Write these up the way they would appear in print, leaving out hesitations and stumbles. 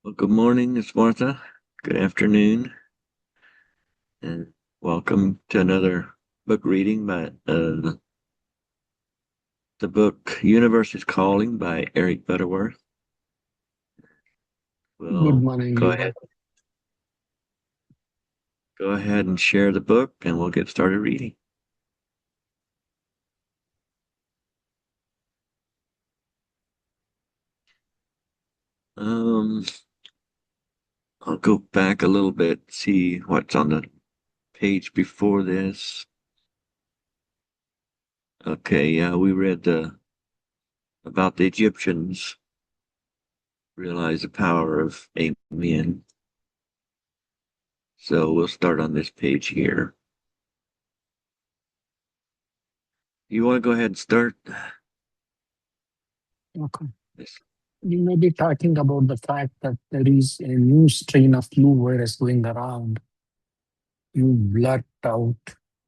Well, good morning, Miss Martha. Good afternoon, and welcome to another book reading by the book "Universe is Calling" by Eric Butterworth. Good We'll morning, go ahead, Leela. go ahead and share the book, and we'll get started reading. Um, I'll go back a little bit, see what's on the page before this. Okay, yeah, we read about the Egyptians. Realize the power of Amen. So we'll start on this page here. You want to go ahead and start Okay. this? You may be talking about the fact that there is a new strain of flu virus going around. You blurt out,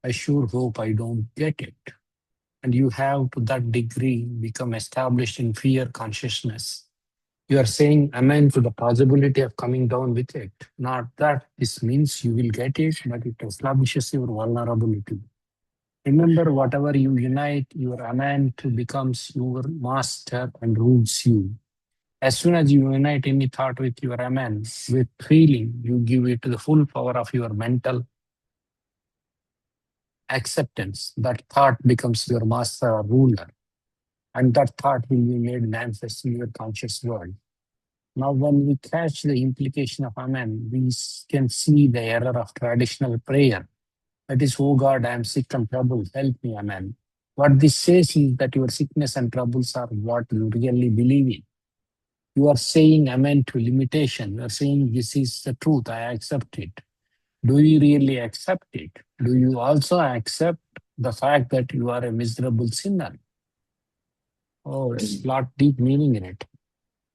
I sure hope I don't get it. And you have, to that degree, become established in fear consciousness. You are saying amen to the possibility of coming down with it. Not that this means you will get it, but it establishes your vulnerability. Remember, whatever you unite your amen to becomes your master and rules you. As soon as you unite any thought with your amen, with feeling, you give it the full power of your mental acceptance. That thought becomes your master or ruler, and that thought will be made manifest in your conscious world. Now, when we catch the implication of amen, we can see the error of traditional prayer. That is, oh God, I am sick and troubled, help me, amen. What this says is that your sickness and troubles are what you really believe in. You are saying amen to limitation. You are saying this is the truth. I accept it. Do you really accept it? Do you also accept the fact that you are a miserable sinner? Oh, it's a lot deep meaning in it.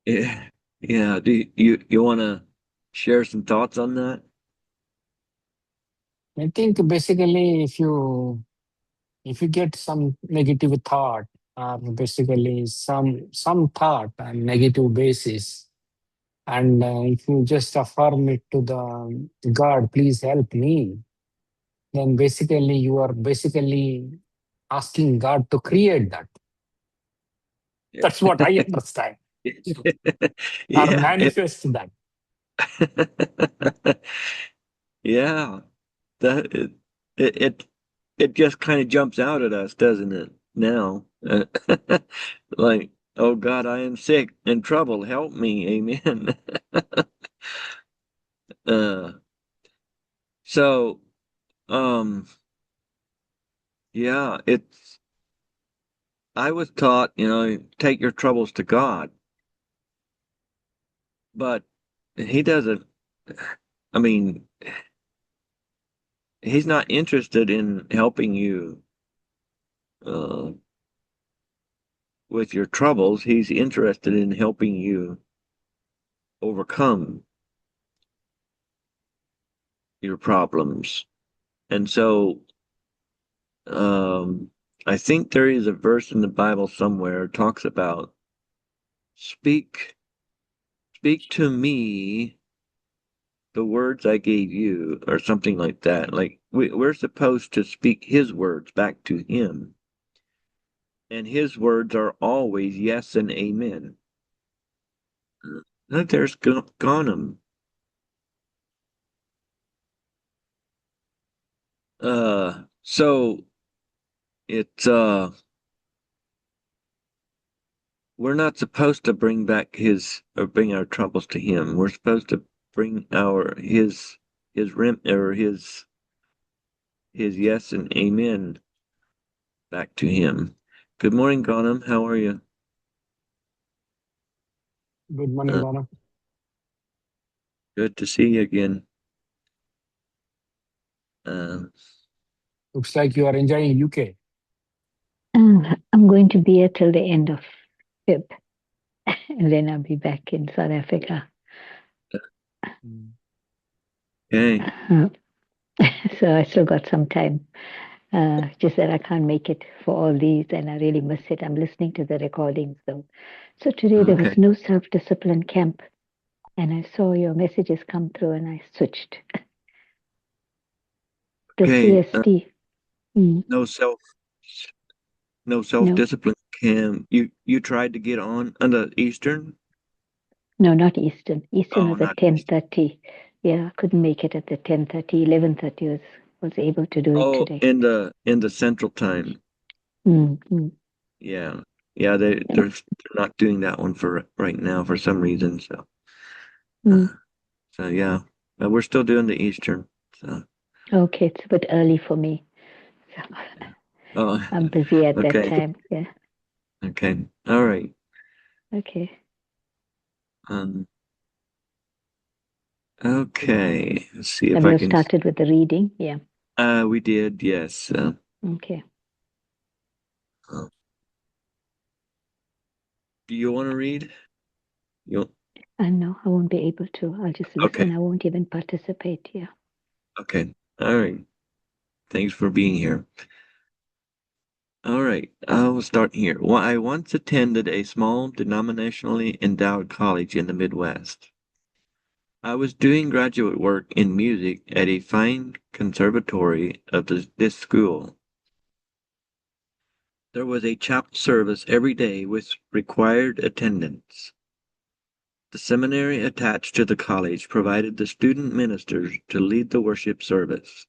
Yeah, yeah. Do you want to share some thoughts on that? I think basically if you get some negative thought or basically some thought on negative basis, and if you just affirm it to the God, please help me, then basically you are basically asking God to create that. That's what I understand. Or Yeah, manifest that. yeah. That it it just kind of jumps out at us, doesn't it? Now, like, oh God, I am sick and trouble. Help me, Amen. uh, so, um, yeah, it's. I was taught, take your troubles to God, but he doesn't. I mean, he's not interested in helping you uh, with your troubles. He's interested in helping you overcome your problems. And so, um, I think there is a verse in the Bible somewhere talks about speak, speak to me the words I gave you, or something like that. Like we're supposed to speak His words back to Him, and His words are always yes and amen. There's Gonem. So it's we're not supposed to bring back his or bring our troubles to him. We're supposed to bring our his rem or his yes and amen back to him. Good morning, Gonem. How are you? Good morning, Uh, Lana. good to see you again. Uh, Looks like you are enjoying UK. I'm going to be here till the end of Feb, and then I'll be back in South Africa. Mm. okay. Uh, so I still got some time. Just that I can't make it for all these, and I really miss it. I'm listening to the recordings though. So today there Okay. was no self-discipline camp. and I saw your messages come through and I switched the Okay, CST. Mm, no self, no no, self-discipline. Cam, you tried to get on the Eastern? no, not Eastern. Eastern Oh, was at not Eastern. 10:30. Yeah, couldn't make it at the 10:30. 11:30 was able to do it Oh, today. in the Central Time. Mm, mm. Yeah, yeah. They're not doing that one for right now for some reason. So, Mm. uh, so yeah, but we're still doing the Eastern. So, Okay, it's a bit early for me. So oh, I'm busy at that okay, time. Yeah. okay, all right. Okay. Um, okay. Let's see if Have I you can. started with the reading? Yeah. We did, yes. Okay. Uh, do you want to read? You No, I won't be able to. I'll just okay? listen. I won't even participate. Yeah. Okay. All right. Thanks for being here. All right. I'll start here. Well, I once attended a small denominationally endowed college in the Midwest. I was doing graduate work in music at a fine conservatory of this school. There was a chapel service every day with required attendance. The seminary attached to the college provided the student ministers to lead the worship service.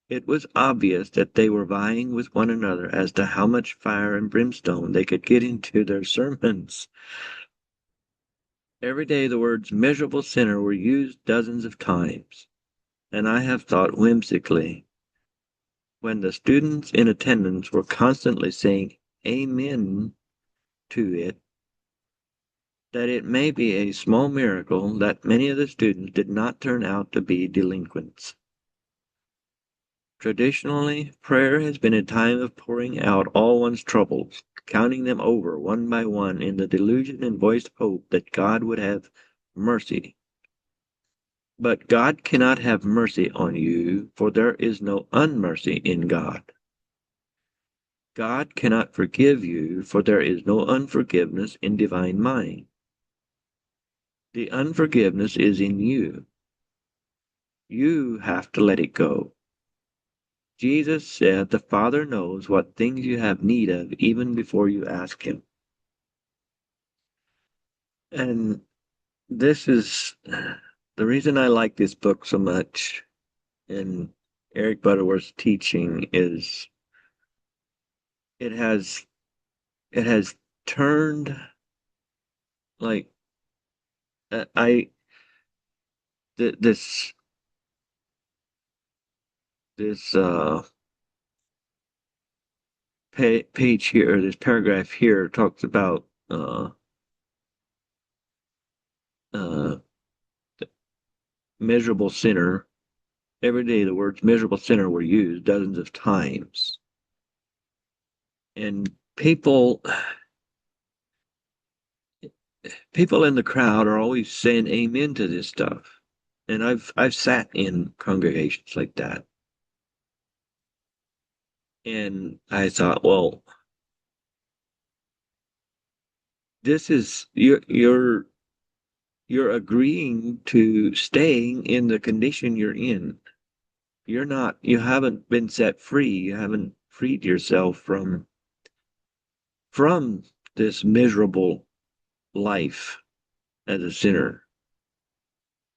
It was obvious that they were vying with one another as to how much fire and brimstone they could get into their sermons. Every day the words miserable sinner were used dozens of times, and I have thought whimsically, when the students in attendance were constantly saying amen to it, that it may be a small miracle that many of the students did not turn out to be delinquents. Traditionally, prayer has been a time of pouring out all one's troubles, counting them over one by one in the delusion and voiced hope that God would have mercy. But God cannot have mercy on you, for there is no unmercy in God. God cannot forgive you, for there is no unforgiveness in divine mind. The unforgiveness is in you. You have to let it go. Jesus said the Father knows what things you have need of even before you ask Him. And this is the reason I like this book so much. And Eric Butterworth's teaching is it has it has turned like I this this page here, this paragraph here talks about uh miserable sinner. Every day the words miserable sinner were used dozens of times. And people in the crowd are always saying amen to this stuff. And I've sat in congregations like that. And I thought, well, this is you're agreeing to staying in the condition you're in. You haven't been set free. You haven't freed yourself from this miserable life as a sinner.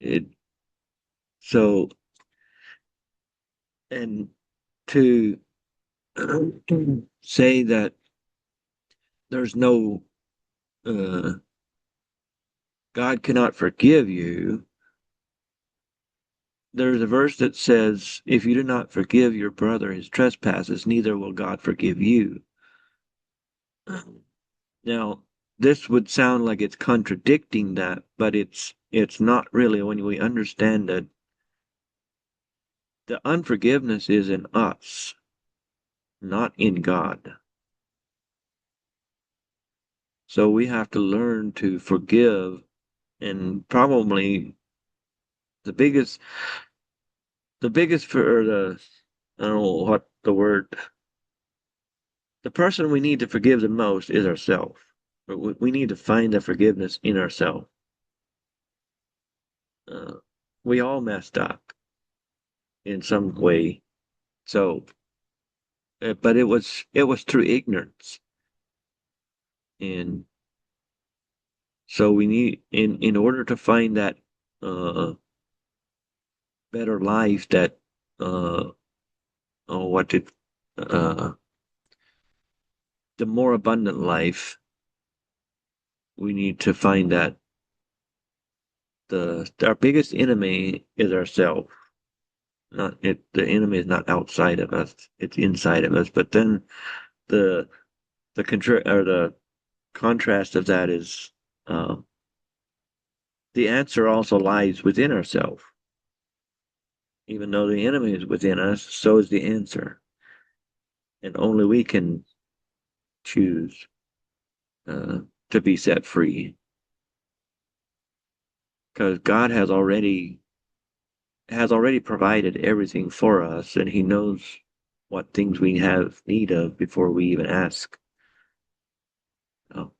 It so and to say that there's no uh, God cannot forgive you. There's a verse that says, "If you do not forgive your brother his trespasses, neither will God forgive you." Now, this would sound like it's contradicting that, but it's not really when we understand that the unforgiveness is in us, not in God. So we have to learn to forgive, and probably the biggest for the I don't know what the word the person we need to forgive the most is ourselves. We need to find the forgiveness in ourselves. we all messed up in some way. So, but it was through ignorance, and so we need in order to find that uh, better life, that uh, oh, what did uh, the more abundant life, we need to find that our biggest enemy is ourselves. Not it. The enemy is not outside of us; it's inside of us. But then the the contrast of that is uh, the answer also lies within ourselves. Even though the enemy is within us, so is the answer, and only we can choose to be set free, because God has already provided everything for us, and He knows what things we have need of before we even ask. Oh.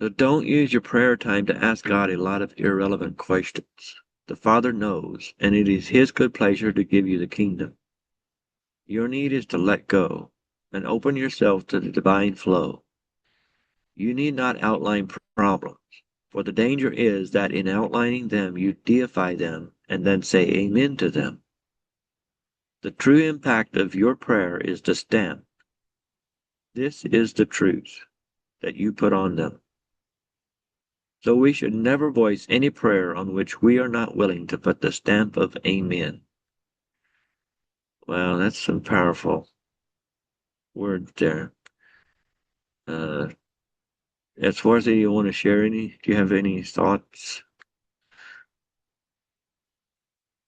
So don't use your prayer time to ask God a lot of irrelevant questions. The Father knows, and it is His good pleasure to give you the kingdom. Your need is to let go and open yourself to the divine flow. You need not outline problems, for the danger is that in outlining them you deify them and then say amen to them. The true impact of your prayer is the stamp. This is the truth that you put on them. So we should never voice any prayer on which we are not willing to put the stamp of amen. Well, that's some powerful words there. As far as you want to share any, do you have any thoughts?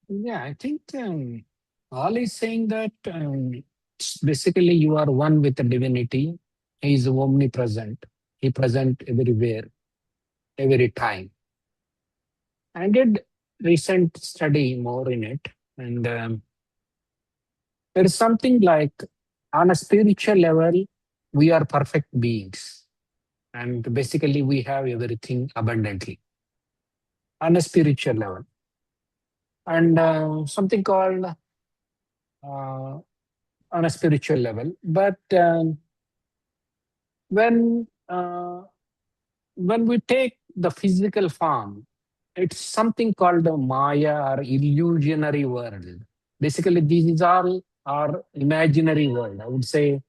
Yeah, I think all is saying that basically you are one with the divinity. He is omnipresent. He present everywhere, every time. I did recent study more in it, and there is something like on a spiritual level, we are perfect beings, and basically we have everything abundantly on a spiritual level, and something called on a spiritual level. But when we take the physical form, it's something called a Maya or illusionary world. Basically, these is all our imaginary world. I would say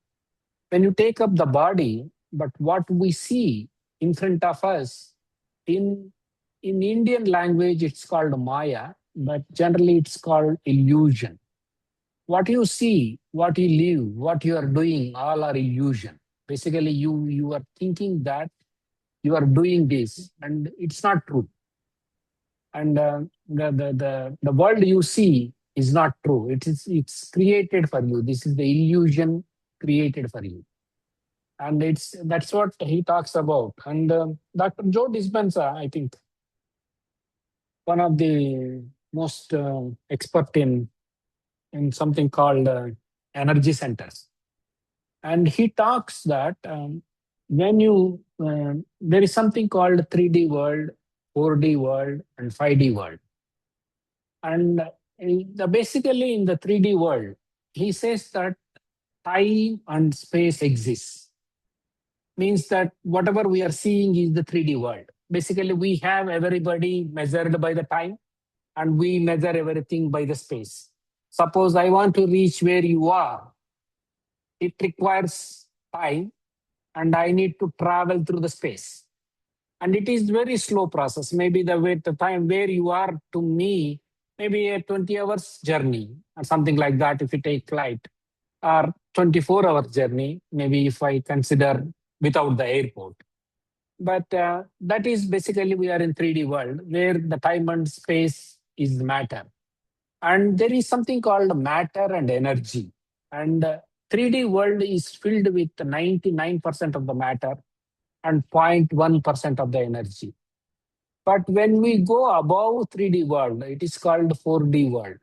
when you take up the body, but what we see in front of us in Indian language, it's called Maya, but generally it's called illusion. What you see, what you live, what you are doing, all are illusion. Basically, you are thinking that you are doing this, and it's not true. And the world you see is not true. It's created for you. This is the illusion created for you, and that's what he talks about. And Dr. Joe Dispenza, I think, one of the most expert in something called energy centers, and he talks that when you there is something called 3D world, 4D world, and 5D world. And basically in the 3D world, he says that time and space exists. Means that whatever we are seeing is the 3D world. Basically, we have everybody measured by the time, and we measure everything by the space. Suppose I want to reach where you are, it requires time, and I need to travel through the space. And it is very slow process. Maybe the time where you are to me, maybe a 20 hours journey or something like that if you take flight, or 24-hour journey, maybe if I consider without the airport. But that is basically we are in 3D world where the time and space is matter. And there is something called matter and energy. And 3D world is filled with 99% of the matter and 0.1% of the energy. But when we go above 3D world, it is called 4D world,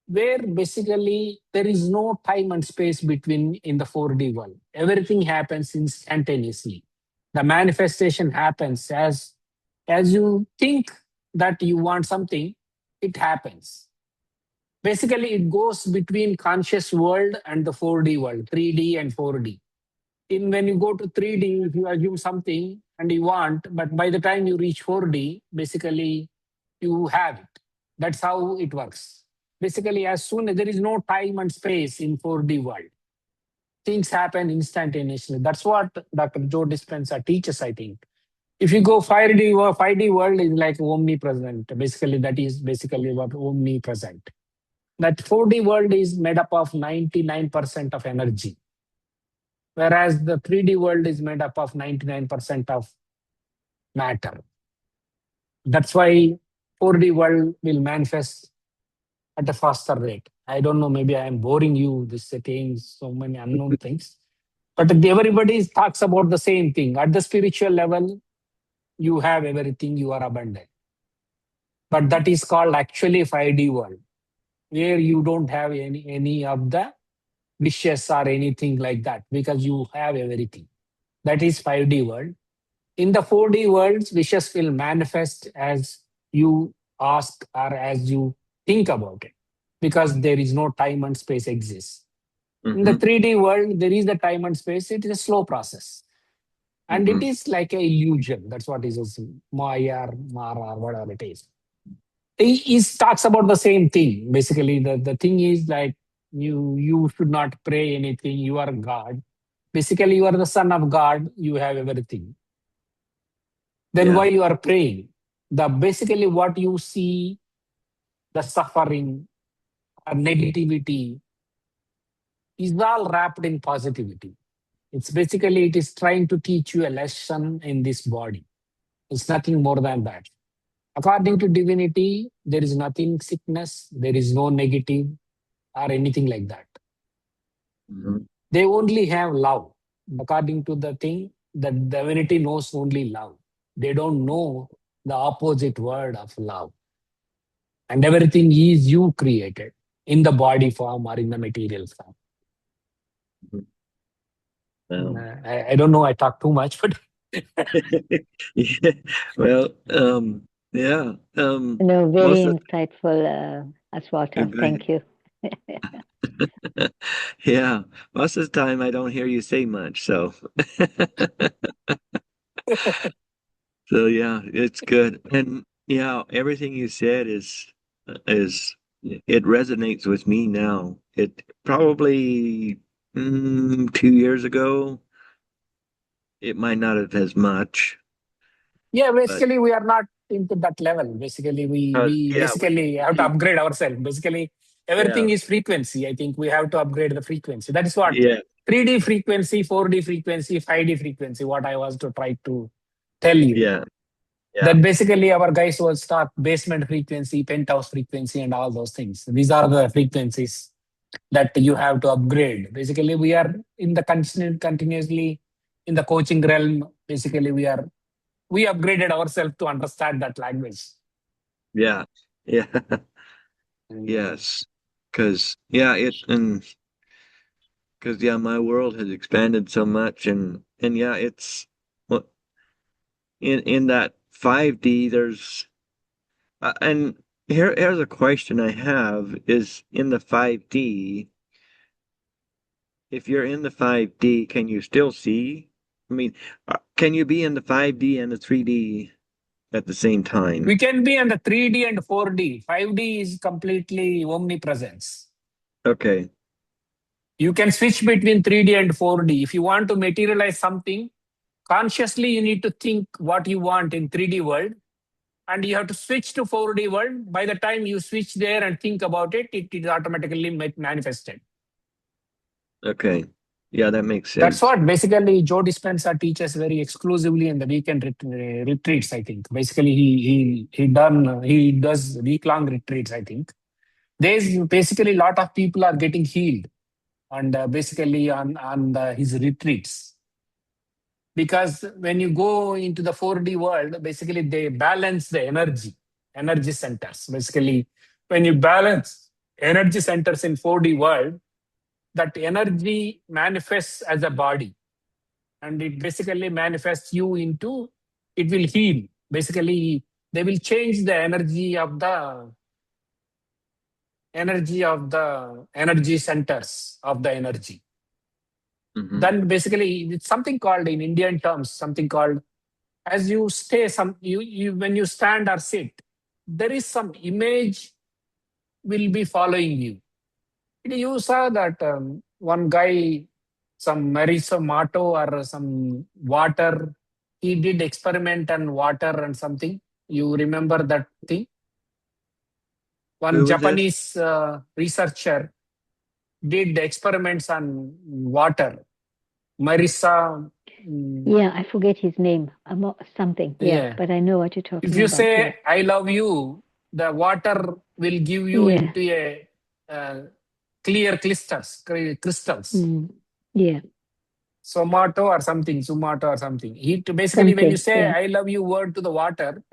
where basically there is no time and space between in the 4D world. Everything happens instantaneously. The manifestation happens as As you think that you want something, it happens. Basically, it goes between conscious world and the 4D world, 3D and 4D. In when you go to 3D, if you assume something and you want, but by the time you reach 4D, basically you have it. That's how it works. Basically, as soon as there is no time and space in 4D world, things happen instantaneously. That's what Dr. Joe Dispenza teaches, I think. If you go 5D, 5D world is like omnipresent. Basically, that is basically what omnipresent. That 4D world is made up of 99% of energy, whereas the 3D world is made up of 99% of matter. That's why 4D world will manifest at a faster rate. I don't know, maybe I am boring you this saying so many unknown things, but everybody talks about the same thing. At the spiritual level, you have everything, you are abundant. But that is called actually 5D world, where you don't have any of the wishes or anything like that because you have everything. That is 5D world. In the 4D worlds, wishes will manifest as you ask or as you think about it because there is no time and space exists. In the Mm-hmm. 3D world, there is the time and space. It is a slow process. And it Mm-hmm. is like an illusion. That's what is Maya or Mara or whatever it is. He talks about the same thing. Basically, the thing is like you should not pray anything. You are God. Basically, you are the son of God. You have everything. Then why Yeah. you are praying? The basically what you see, the suffering or negativity is all wrapped in positivity. It's basically it is trying to teach you a lesson in this body. It's nothing more than that. According to divinity, there is nothing sickness, there is no negative or anything like that. Mm-hmm. They only have love. According to the thing, the divinity knows only love. They don't know the opposite word of love. And everything is you created in the body form or in the material form. Well, I don't know, I talk too much, but yeah. Well, yeah. No, very Most of insightful, the Aswata. time, Thank you. yeah, most of the time I don't hear you say much, so so yeah, it's good. And yeah, everything you said is it resonates with me now. It probably 2 years ago, it might not have as much, yeah, but basically we are not into that level. Basically, we yeah, basically have to upgrade ourselves. Basically, yeah, everything is frequency. I think we have to upgrade the frequency. That is what yeah, 3D frequency, 4D frequency, 5D frequency, what I was to try to tell you. yeah, yeah. That basically our guys will start basement frequency, penthouse frequency, and all those things. These are the frequencies that you have to upgrade. Basically, we are in the continuously in the coaching realm. Basically, we upgraded ourselves to understand that language. Yeah. Yeah. Mm. Yes. Cause yeah, cause yeah, my world has expanded so much and yeah, it's well in that 5D there's and here's a question I have is in the 5D, if you're in the 5D, can you still see? I mean, can you be in the 5D and the 3D at the same We time? can be in the 3D and 4D. 5D is completely omnipresence. Okay. You can switch between 3D and 4D. If you want to materialize something, consciously you need to think what you want in 3D world and you have to switch to 4D world. By the time you switch there and think about it, it is automatically manifested. Okay. Yeah, that makes That's sense. what basically Joe Dispenza teaches very exclusively in the weekend retreats. I think basically he does week long retreats. I think there's basically a lot of people are getting healed and basically on his retreats because when you go into the 4D world, basically they balance the energy centers. Basically, when you balance energy centers in 4D world, that energy manifests as a body and it basically manifests you into it will heal Basically, they will change the energy of the energy centers of the energy. Mm-hmm. Then basically it's something called in Indian terms, something called as you stay, you when you stand or sit, there is some image will be following you. You saw that one guy, some Marisomato or some water, he did experiment on water and something. You remember that thing? One Who was this? Japanese researcher did experiments on water. Marisa. Yeah, I forget his name. Something. Yeah, Yeah. but I know what you're If talking you about. Yeah. say, I love you, the water will give you Yeah. into a clear crystals. Mm. Yeah. Sumato or something. Basically, when you Something. say, Yeah. I love you word to the water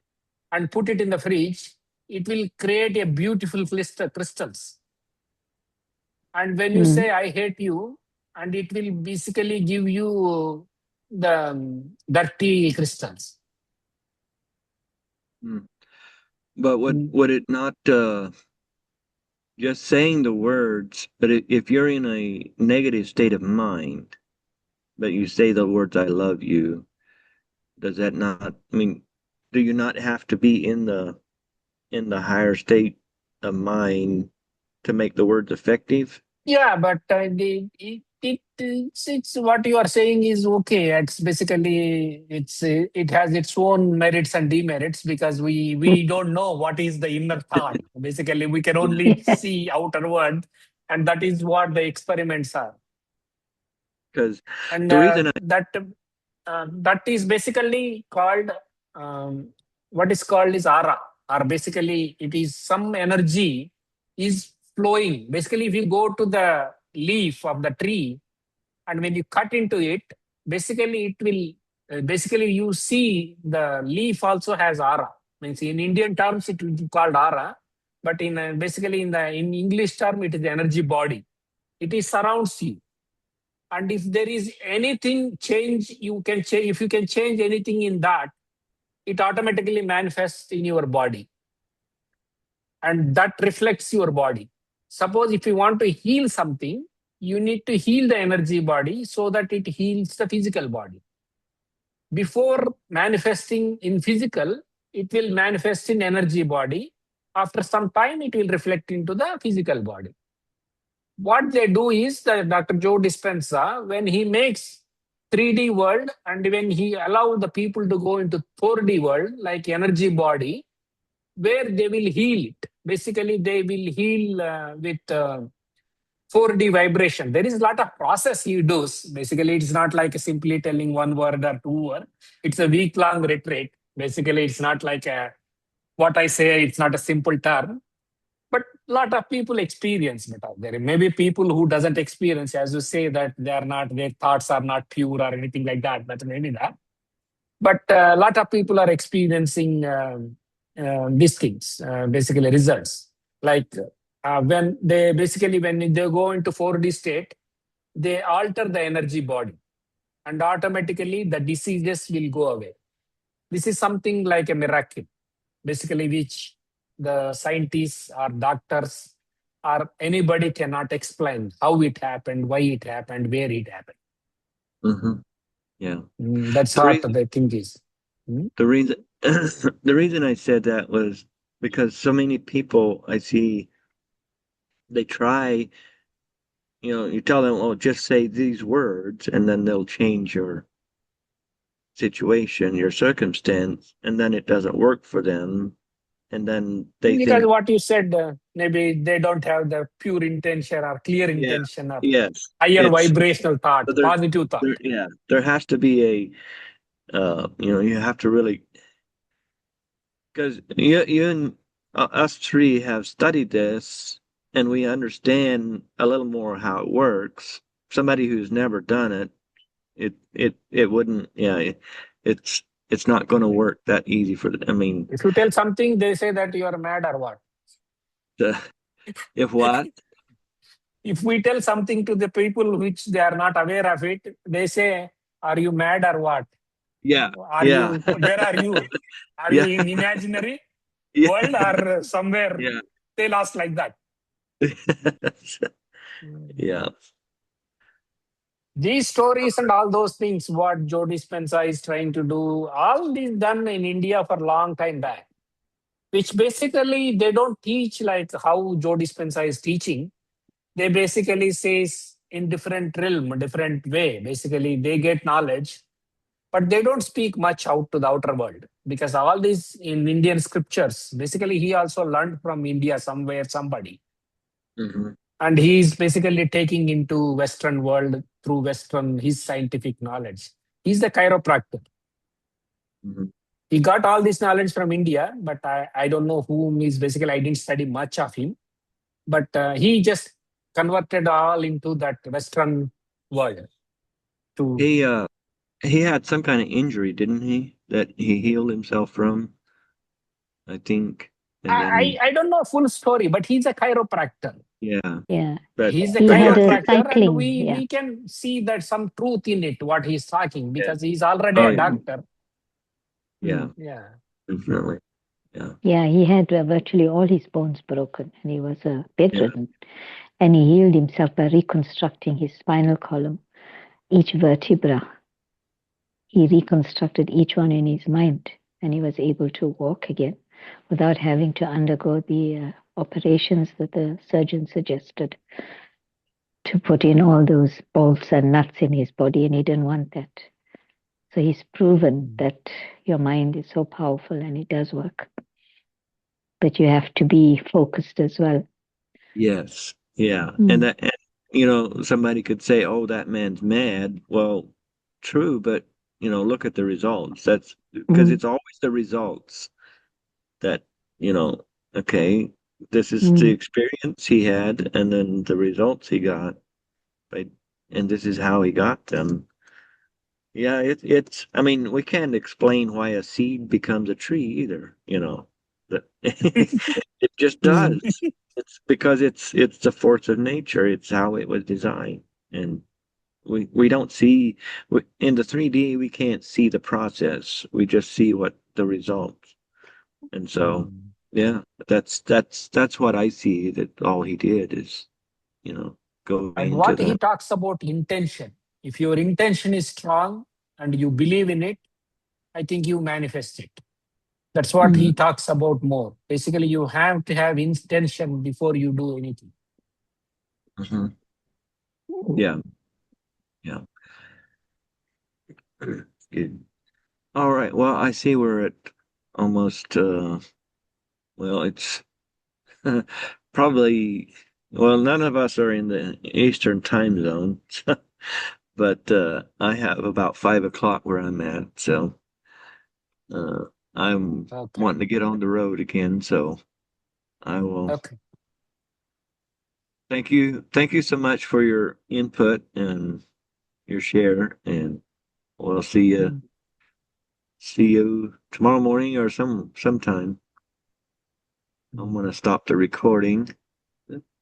and put it in the fridge, it will create a beautiful crystals. And when you Mm. say, I hate you, and it will basically give you the dirty crystals. Mm. But Mm. would it not just saying the words, but if you're in a negative state of mind, but you say the words "I love you," does that not? I mean, do you not have to be in the higher state of mind to make the words effective? Yeah, but it's what you are saying is okay. It's basically it has its own merits and demerits because we don't know what is the inner thought. Basically, we can only see outer world, and that is what the experiments are. Because And the reason I that is basically called what is called is aura, or basically it is some energy is flowing. Basically, if you go to the leaf of the tree and when you cut into it, basically it will basically you see the leaf also has aura. Means in Indian terms it will be called aura, but in basically in English term it is the energy body. It is surrounds you, and if there is anything change, you can change. If you can change anything in that, it automatically manifests in your body, and that reflects your body. Suppose if you want to heal something, you need to heal the energy body so that it heals the physical body. Before manifesting in physical, it will manifest in energy body. After some time, it will reflect into the physical body. What they do is that Dr. Joe Dispenza, when he makes 3D world and when he allow the people to go into 4D world, like energy body, where they will heal it. Basically, they will heal with 4D vibration. There is a lot of process he does. Basically, it's not like simply telling one word or two word. It's a week-long retreat. Basically, it's not like what I say, it's not a simple term. But a lot of people experience it out there. Maybe people who doesn't experience, as you say, that they are not, their thoughts are not pure or anything like that. That's maybe that. But a lot of people are experiencing these things, basically results. Like when they go into 4D state, they alter the energy body, and automatically the diseases will go away. This is something like a miracle, basically, which the scientists or doctors or anybody cannot explain how it happened, why it happened, where it happened. Mhm. Yeah. That's The what reason the thing is. Mm. the reason the reason I said that was because so many people I see they try, you tell them, oh, just say these words and then they'll change your situation, your circumstance, and then it doesn't work for them. And then they Because think, what you said, maybe they don't have the pure intention or clear yeah, intention of yes, higher it's vibrational thought, so there, positive thought. yeah, there has to be you have to really because you and us three have studied this and we understand a little more how it works. Somebody who's never done it, it wouldn't, yeah, it's not going to work that easy for them. I mean, If you tell something, they say that you are mad or what. the, if what? If we tell something to the people which they are not aware of it, they say, are you mad or what? Yeah, Are yeah, you, where are you? Are you yeah, in imaginary yeah, world or somewhere yeah. they lost like that? Mm. Yeah. These stories and all those things, what Joe Dispenza is trying to do, all these done in India for long time back, which basically they don't teach like how Joe Dispenza is teaching. They basically says in different realm, different way. Basically, they get knowledge, but they don't speak much out to the outer world because all these in Indian scriptures, basically he also learned from India somewhere, somebody. Hmm. And he's basically taking into Western world through Western, his scientific knowledge. He's the chiropractor. Hmm. He got all this knowledge from India, but I don't know whom is basically, I didn't study much of him, but he just converted all into that Western world to, He he had some kind of injury, didn't he? That he healed himself from, I think. And then I don't know full story, but he's a chiropractor. yeah, Yeah. but He's a He but had yeah, a chiropractor, and cycling. Yeah. we can see that some truth in it, what he's talking, yeah. because he's already Oh a yeah, Mm. doctor. yeah, Yeah. definitely. Yeah, Yeah, he had virtually all his bones broken and he was yeah. bedridden. And he healed himself by reconstructing his spinal column, each vertebra. He reconstructed each one in his mind and he was able to walk again without having to undergo the operations that the surgeon suggested to put in all those bolts and nuts in his body, and he didn't want that. So he's proven that your mind is so powerful and it does work, but you have to be focused as well. Yes, yeah. And Mm. that, and, you know, somebody could say, "Oh, that man's mad." Well, true, but look at the results. That's because Mm. it's always the results that, you know, okay, this is the Mm. experience he had, and then the results he got, right? And this is how he got them. Yeah, it's. I mean, we can't explain why a seed becomes a tree either. That it just Mm. does. It's because it's the force of nature. It's how it was designed, and we don't see in the 3D. We can't see the process. We just see what the results. And so, yeah, that's what I see. That all he did is, go And into what he the. talks about intention. If your intention is strong and you believe in it, I think you manifest it. That's what he Mm. talks about more. Basically, you have to have intention before you do anything. Mhm. Yeah, yeah. Good. All right. Well, I see we're at almost well, it's probably well, none of us are in the Eastern time zone, but I have about 5 o'clock where I'm at, so uh I'm Okay. wanting to get on the road again, so I will Okay. thank you so much for your input and your share, and we'll see you tomorrow morning or sometime. I'm gonna stop the recording.